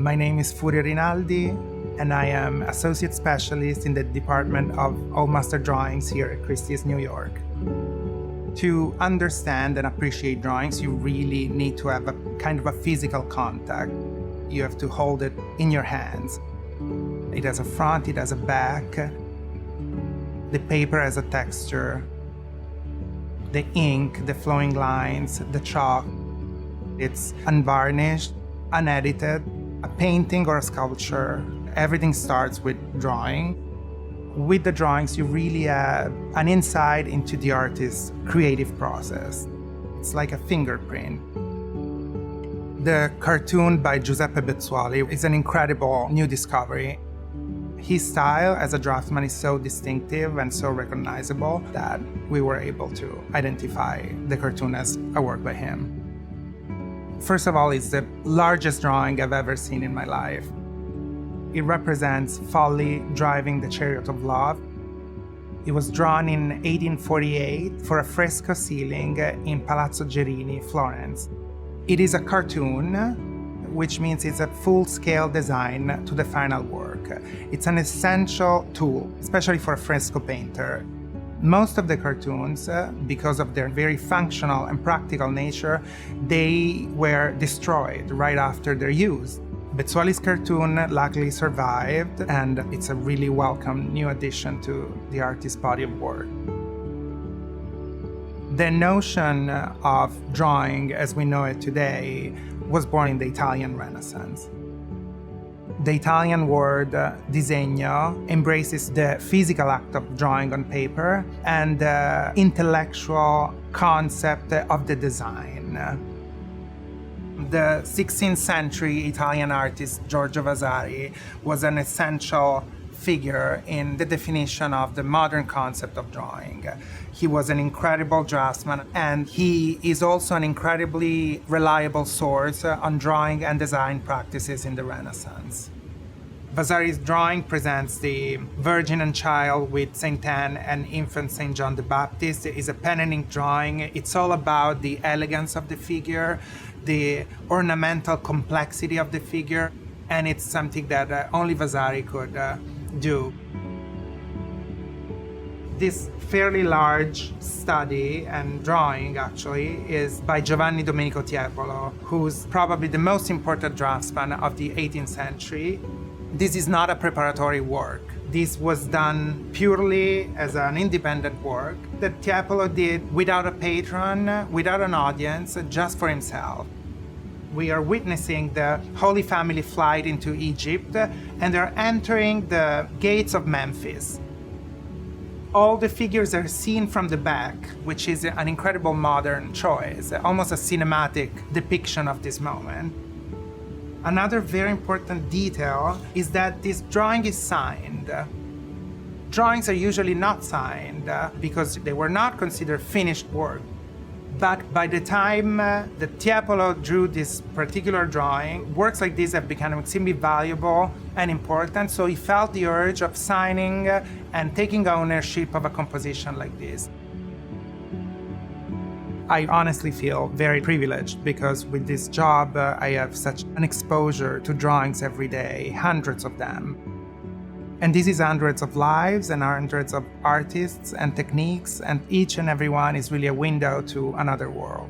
My name is Furio Rinaldi, and I am Associate Specialist in the Department of Old Master Drawings here at Christie's, New York. To understand and appreciate drawings, you really need to have a kind of a physical contact. You have to hold it in your hands. It has a front, it has a back. The paper has a texture. The ink, the flowing lines, the chalk. It's unvarnished, unedited. A painting or a sculpture, everything starts with drawing. With the drawings, you really have an insight into the artist's creative process. It's like a fingerprint. The cartoon by Giuseppe Bezzuoli is an incredible new discovery. His style as a draftsman is so distinctive and so recognizable that we were able to identify the cartoon as a work by him. First of all, it's the largest drawing I've ever seen in my life. It represents Folly driving the chariot of love. It was drawn in 1848 for a fresco ceiling in Palazzo Gerini, Florence. It is a cartoon, which means it's a full-scale design to the final work. It's an essential tool, especially for a fresco painter. Most of the cartoons, because of their very functional and practical nature, they were destroyed right after their use. Bezzuoli's cartoon luckily survived, and it's a really welcome new addition to the artist's body of work. The notion of drawing as we know it today was born in the Italian Renaissance. The Italian word disegno embraces the physical act of drawing on paper and the intellectual concept of the design. The 16th century Italian artist Giorgio Vasari was an essential figure in the definition of the modern concept of drawing. He was an incredible draftsman, and he is also an incredibly reliable source on drawing and design practices in the Renaissance. Vasari's drawing presents the Virgin and Child with Saint Anne and infant Saint John the Baptist. It is a pen and ink drawing. It's all about the elegance of the figure, the ornamental complexity of the figure, and it's something that only Vasari could do. This fairly large study and drawing actually is by Giovanni Domenico Tiepolo, who's probably the most important draftsman of the 18th century. This is not a preparatory work. This was done purely as an independent work that Tiepolo did without a patron, without an audience, just for himself. We are witnessing the Holy Family flight into Egypt, and they're entering the gates of Memphis. All the figures are seen from the back, which is an incredible modern choice, almost a cinematic depiction of this moment. Another very important detail is that this drawing is signed. Drawings are usually not signed because they were not considered finished work. But by the time that Tiepolo drew this particular drawing, works like this have become extremely valuable and important, so he felt the urge of signing and taking ownership of a composition like this. I honestly feel very privileged because with this job, I have such an exposure to drawings every day, hundreds of them. And this is hundreds of lives and hundreds of artists and techniques, and each and every one is really a window to another world.